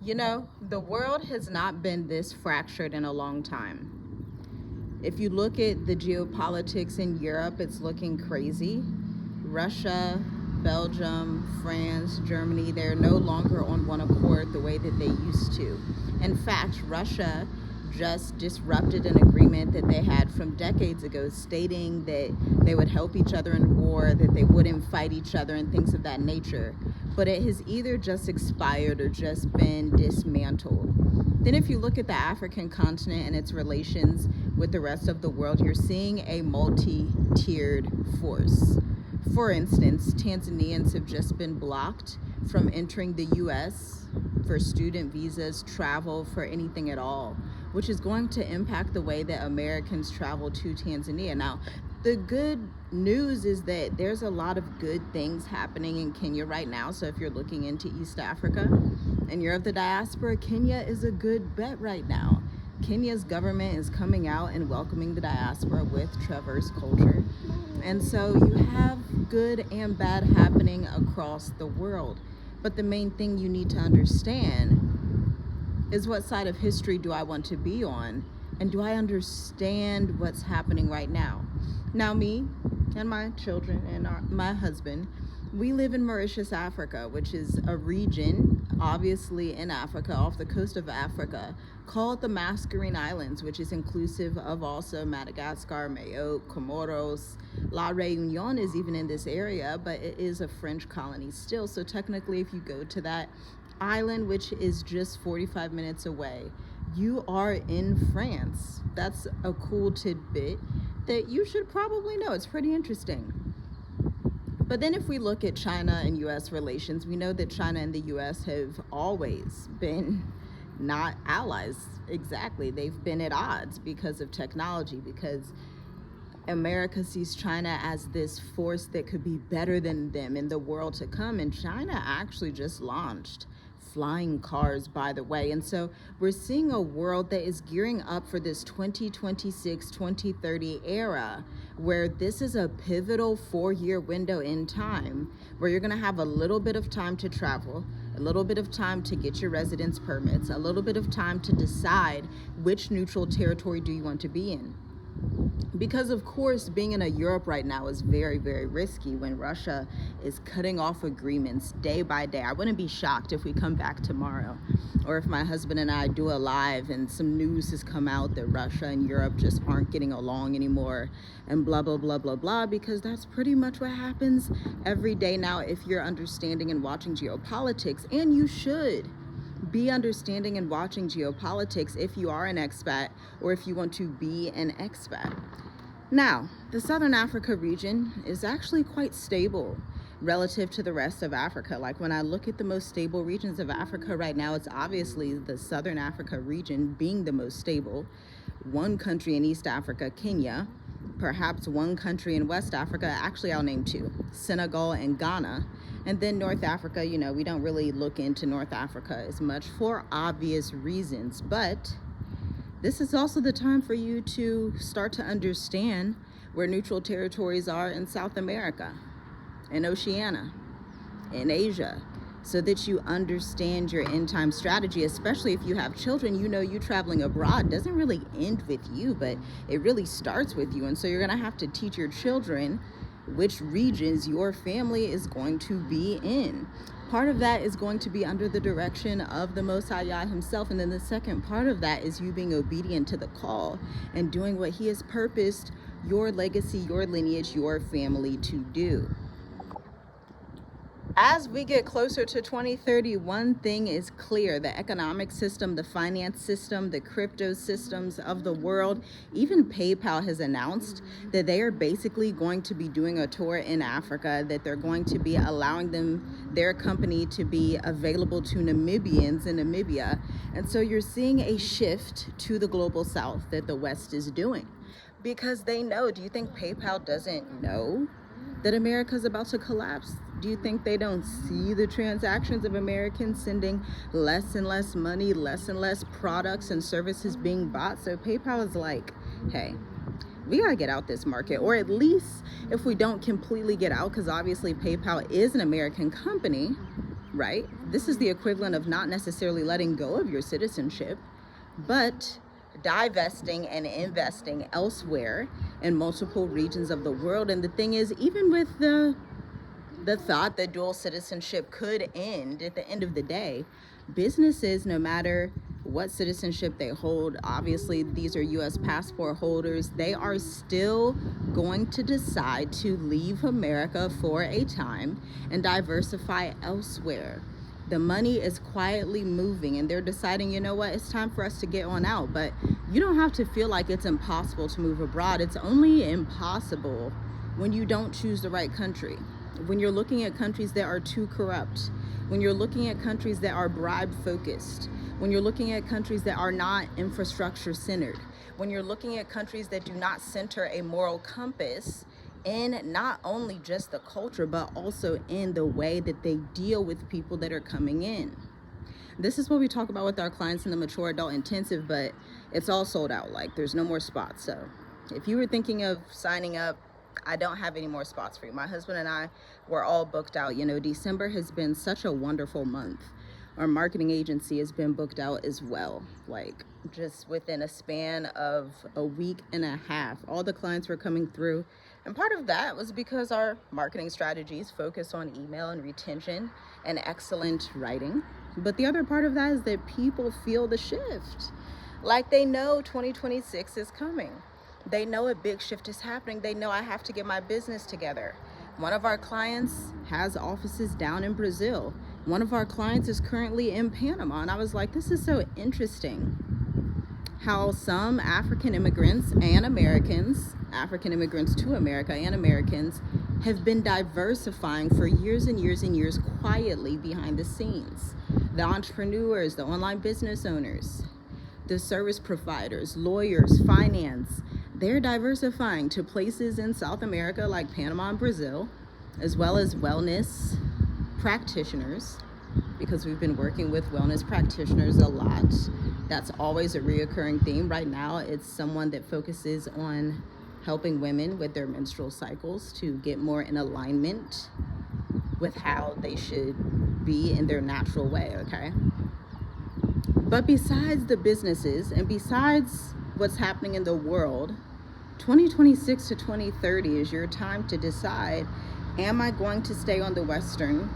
You know, the world has not been this fractured in a long time. If you look at the geopolitics in Europe, it's looking crazy. Russia, Belgium, France, Germany, they're no longer on one accord the way that they used to. In fact, Russia just disrupted an agreement that they had from decades ago, stating that they would help each other in war, that they wouldn't fight each other, and things of that nature. But it has either just expired or just been dismantled. Then if you look at the African continent and its relations with the rest of the world, you're seeing a multi-tiered force. For instance, Tanzanians have just been blocked from entering the US for student visas, travel, for anything at all, which is going to impact the way that Americans travel to Tanzania. Now, the good news is that there's a lot of good things happening in Kenya right now. So if you're looking into East Africa and you're of the diaspora, Kenya is a good bet right now. Kenya's government is coming out and welcoming the diaspora with traverse culture. And so you have good and bad happening across the world. But the main thing you need to understand is, what side of history do I want to be on? And do I understand what's happening right now? Now, me and my children and my husband, we live in Mauritius, Africa, which is a region, obviously in Africa, off the coast of Africa, called the Mascarene Islands, which is inclusive of also Madagascar, Mayotte, Comoros. La Réunion is even in this area, but it is a French colony still. So technically, if you go to that island, which is just 45 minutes away, you are in France. That's a cool tidbit that you should probably know. It's pretty interesting. But then if we look at China and US relations, we know that China and the US have always been not allies. Exactly. They've been at odds because of technology, because America sees China as this force that could be better than them in the world to come. And China actually just launched flying cars, by the way. And so we're seeing a world that is gearing up for this 2026, 2030 era, where this is a pivotal 4-year window in time, where you're going to have a little bit of time to travel, a little bit of time to get your residence permits, a little bit of time to decide which neutral territory do you want to be in. Because of course, being in a Europe right now is very, very risky when Russia is cutting off agreements day by day. I wouldn't be shocked if we come back tomorrow, or if my husband and I do a live and some news has come out that Russia and Europe just aren't getting along anymore and blah, blah, blah, blah, blah, because that's pretty much what happens every day now if you're understanding and watching geopolitics. And you should be understanding and watching geopolitics if you are an expat or if you want to be an expat. Now, the Southern Africa region is actually quite stable relative to the rest of Africa. Like when I look at the most stable regions of Africa right now, it's obviously the Southern Africa region being the most stable. One country in East Africa, Kenya, perhaps one country in West Africa, actually I'll name two, Senegal and Ghana. And then North Africa, you know, we don't really look into North Africa as much for obvious reasons, but this is also the time for you to start to understand where neutral territories are in South America, in Oceania, in Asia, so that you understand your end time strategy, especially if you have children. You know, you traveling abroad doesn't really end with you, but it really starts with you. And so you're going to have to teach your children which regions your family is going to be in. Part of that is going to be under the direction of the Most High Yah himself. And then the second part of that is you being obedient to the call and doing what he has purposed your legacy, your lineage, your family to do. As we get closer to 2030, one thing is clear: the economic system, the finance system, the crypto systems of the world, even PayPal has announced that they are basically going to be doing a tour in Africa, that they're going to be allowing their company to be available to Namibians in Namibia. And so you're seeing a shift to the global south that the West is doing, because they know. Do you think PayPal doesn't know that America is about to collapse? Do you think they don't see the transactions of Americans sending less and less money, less and less products and services being bought? So PayPal is like, hey, we gotta get out this market, or at least if we don't completely get out, because obviously PayPal is an American company, right? This is the equivalent of not necessarily letting go of your citizenship, but divesting and investing elsewhere in multiple regions of the world. And the thing is, even with the thought that dual citizenship could end at the end of the day, businesses, no matter what citizenship they hold, obviously these are US passport holders, they are still going to decide to leave America for a time and diversify elsewhere. The money is quietly moving and they're deciding, you know what, it's time for us to get on out. But you don't have to feel like it's impossible to move abroad. It's only impossible when you don't choose the right country. When you're looking at countries that are too corrupt, when you're looking at countries that are bribe focused, when you're looking at countries that are not infrastructure centered, when you're looking at countries that do not center a moral compass in not only just the culture, but also in the way that they deal with people that are coming in. This is what we talk about with our clients in the Mature Adult Intensive, but it's all sold out. Like, there's no more spots. So if you were thinking of signing up, I don't have any more spots for you. My husband and I were all booked out. You know, December has been such a wonderful month. Our marketing agency has been booked out as well. Like, just within a span of a week and a half, all the clients were coming through. And part of that was because our marketing strategies focus on email and retention and excellent writing. But the other part of that is that people feel the shift. Like, they know 2026 is coming. They know a big shift is happening. They know I have to get my business together. One of our clients has offices down in Brazil. One of our clients is currently in Panama. And I was like, this is so interesting how some African immigrants and Americans, African immigrants to America and Americans, have been diversifying for years and years and years quietly behind the scenes. The entrepreneurs, the online business owners, the service providers, lawyers, finance, they're diversifying to places in South America like Panama and Brazil, as well as wellness practitioners, because we've been working with wellness practitioners a lot. That's always a reoccurring theme. Right now, it's someone that focuses on helping women with their menstrual cycles to get more in alignment with how they should be in their natural way, okay? But besides the businesses and besides what's happening in the world, 2026 to 2030 is your time to decide, am I going to stay on the Western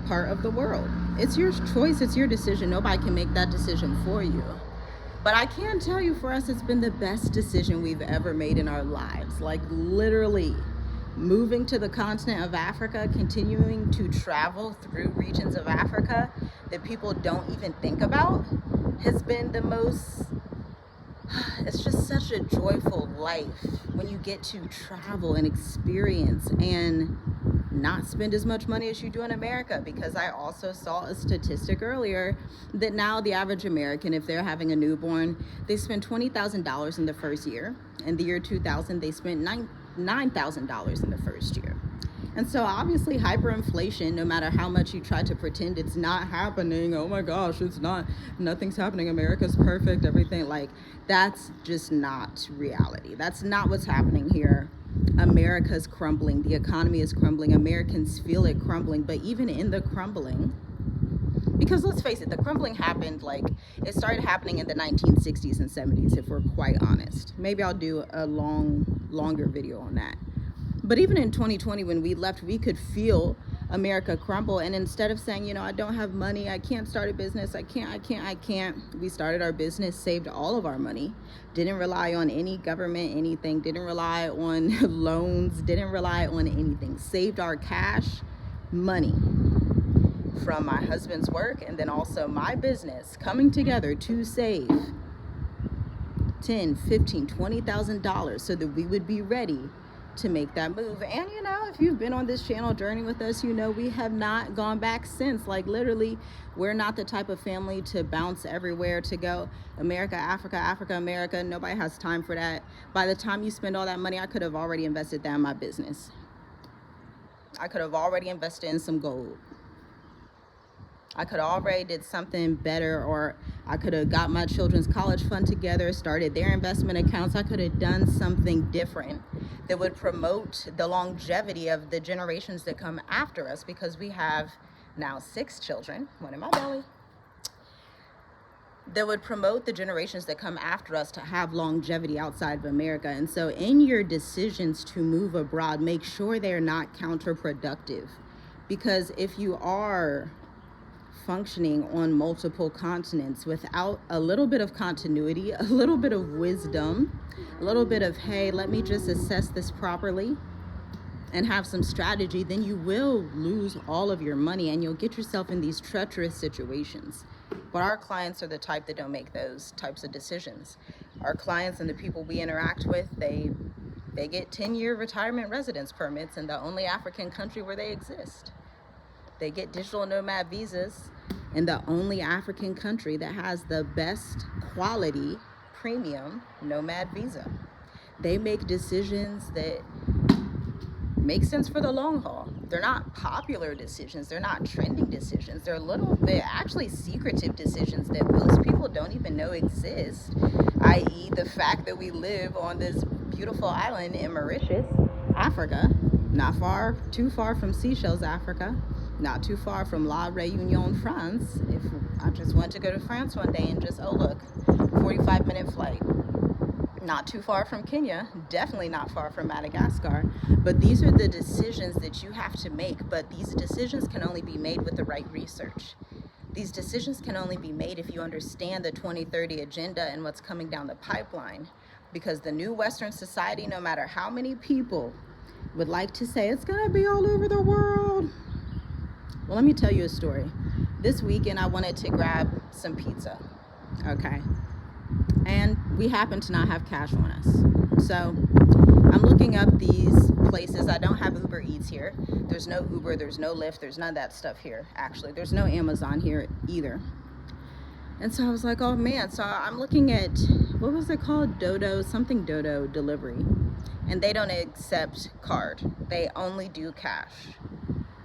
part of the world? It's your choice, it's your decision. Nobody can make that decision for you. But I can tell you, for us, it's been the best decision we've ever made in our lives. Like, literally moving to the continent of Africa, continuing to travel through regions of Africa that people don't even think about, has been the most, it's just such a joyful life when you get to travel and experience and not spend as much money as you do in America. Because I also saw a statistic earlier that now the average American, if they're having a newborn, they spend $20,000 in the first year. In the year 2000, they spent $9,000 in the first year. And so obviously hyperinflation, no matter how much you try to pretend it's not happening, oh my gosh, it's not, nothing's happening, America's perfect, everything, like, that's just not reality. That's not what's happening here. America's crumbling, the economy is crumbling, Americans feel it crumbling. But even in the crumbling, because let's face it, the crumbling happened, like, it started happening in the 1960s and 70s, if we're quite honest. Maybe I'll do a longer video on that. But even in 2020, when we left, we could feel America crumble. And instead of saying, you know, I don't have money, I can't start a business, I can't, we started our business, saved all of our money, didn't rely on any government, anything, didn't rely on loans, didn't rely on anything, saved our cash money from my husband's work and then also my business coming together to save $10, $15, $20,000 so that we would be ready to make that move. And you know, if you've been on this channel journey with us, you know we have not gone back since. Like, literally, we're not the type of family to bounce everywhere, to go America, Africa, Africa, America. Nobody has time for that. By the time you spend all that money, I could have already invested that in my business. I could have already invested in some gold. I could have already did something better, or I could have got my children's college fund together, started their investment accounts. I could have done something different that would promote the longevity of the generations that come after us, because we have now 6 children, one in my belly, that would promote the generations that come after us to have longevity outside of America. And so in your decisions to move abroad, make sure they're not counterproductive. Because if you are functioning on multiple continents without a little bit of continuity, a little bit of wisdom, a little bit of, hey, let me just assess this properly and have some strategy, then you will lose all of your money and you'll get yourself in these treacherous situations. But our clients are the type that don't make those types of decisions. Our clients and the people we interact with, they get 10-year retirement residence permits in the only African country where they exist. They get digital nomad visas in the only African country that has the best quality premium nomad visa. They make decisions that make sense for the long haul. They're not popular decisions. They're not trending decisions. They're actually secretive decisions that most people don't even know exist, i.e. the fact that we live on this beautiful island in Mauritius, Africa, too far from Seychelles, Africa, not too far from La Réunion, France. If I just went to go to France one day and just, 45-minute flight. Not too far from Kenya, definitely not far from Madagascar. But these are the decisions that you have to make. But these decisions can only be made with the right research. These decisions can only be made if you understand the 2030 agenda and what's coming down the pipeline. Because the new Western society, no matter how many people would like to say it's gonna be all over the world. Well, let me tell you a story. This weekend, I wanted to grab some pizza, okay? And we happen to not have cash on us. So I'm looking up these places. I don't have Uber Eats here. There's no Uber, there's no Lyft, there's none of that stuff here, actually. There's no Amazon here either. And so I was like, oh man. So I'm looking at, what was it called? Dodo delivery. And they don't accept card. They only do cash.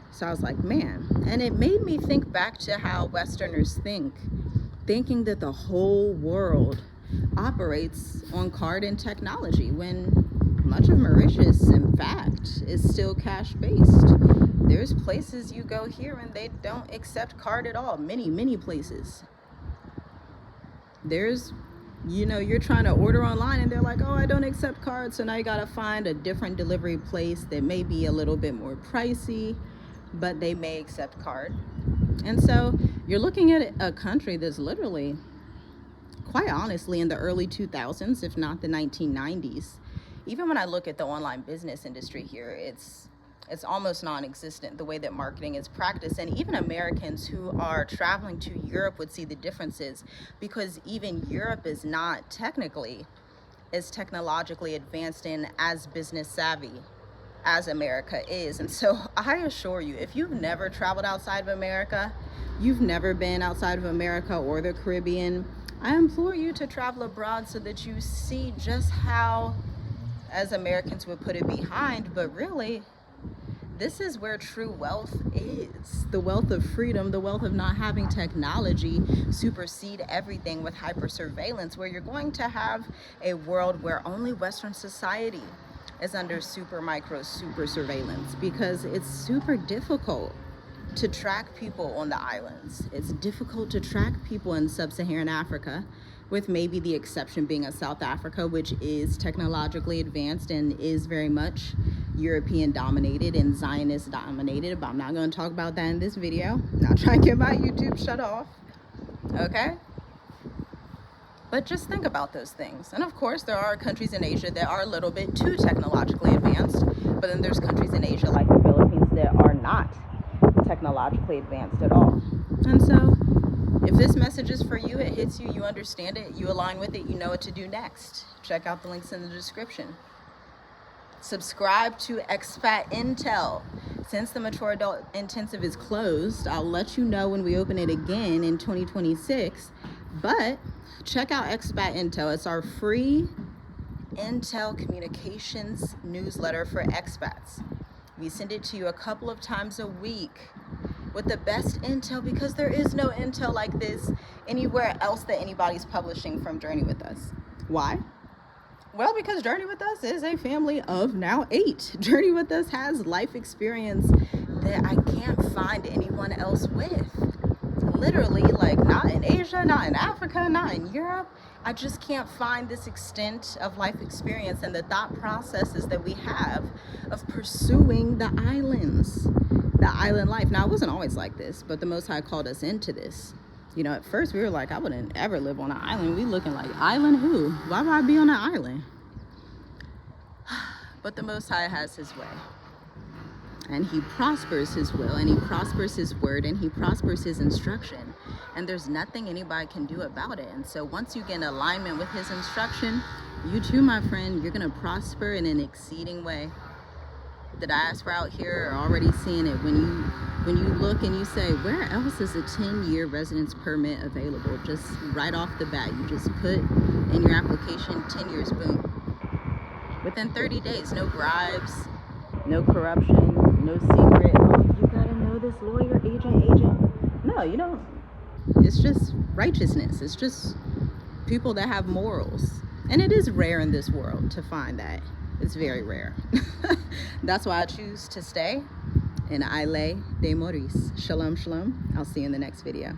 So I was like, man. And it made me think back to how Westerners thinking that the whole world operates on card and technology, when much of Mauritius, in fact, is still cash-based. There's places you go here and they don't accept card at all. Many places. There's, you're trying to order online and they're like, oh, I don't accept cards. So now you got to find a different delivery place that may be a little bit more pricey, but they may accept card. And so you're looking at a country that's literally, quite honestly, in the early 2000s, if not the 1990s. Even when I look at the online business industry here, it's almost non-existent, the way that marketing is practiced. And even Americans who are traveling to Europe would see the differences, because even Europe is not technically as technologically advanced and as business savvy as America is. And so I assure you, if you've never traveled outside of America, you've never been outside of America or the Caribbean, I implore you to travel abroad so that you see just how, as Americans would put it, behind, but really, this is where true wealth is. The wealth of freedom, the wealth of not having technology supersede everything with hyper surveillance, where you're going to have a world where only Western society is under super surveillance, because it's super difficult to track people on the islands. It's difficult to track people in sub-Saharan Africa, with maybe the exception being of South Africa, which is technologically advanced and is very much European dominated and Zionist dominated. But I'm not going to talk about that in this video. I'm not trying to get my YouTube shut off. Okay? But just think about those things. And of course, there are countries in Asia that are a little bit too technologically advanced, but then there's countries in Asia like the Philippines that are not technologically advanced at all. And so if this message is for you, it hits you, you understand it, you align with it, you know what to do next. Check out the links in the description. Subscribe to EXPAT Intel. Since the Mature Adult Intensive is closed, I'll let you know when we open it again in 2026. But check out EXPAT Intel. It's our free Intel communications newsletter for expats. We send it to you a couple of times a week with the best intel, because there is no intel like this anywhere else that anybody's publishing from Journey With Us. Why? Well, because Journey With Us is a family of now 8. Journey With Us has life experience that I can't find anyone else with. Literally, like, not in Asia, not in Africa, not in Europe. I just can't find this extent of life experience and the thought processes that we have of pursuing the islands, the island life. Now, it wasn't always like this, but the Most High called us into this. You know, at first we were like, I wouldn't ever live on an island. We looking like, island who? Why would I be on an island? But the Most High has his way. And he prospers his will, and he prospers his word, and he prospers his instruction. And there's nothing anybody can do about it. And so once you get in alignment with his instruction, you too, my friend, you're going to prosper in an exceeding way. The diaspora out here are already seeing it. When you look and you say, where else is a 10-year residence permit available? Just right off the bat, you just put in your application, 10 years, boom. Within 30 days, no bribes, no corruption, no secret. Oh, you gotta know this lawyer, agent. No, you don't. It's just righteousness. It's just people that have morals. And it is rare in this world to find that. It's very rare. That's why I choose to stay in Isle de Maurice. Shalom, shalom. I'll see you in the next video.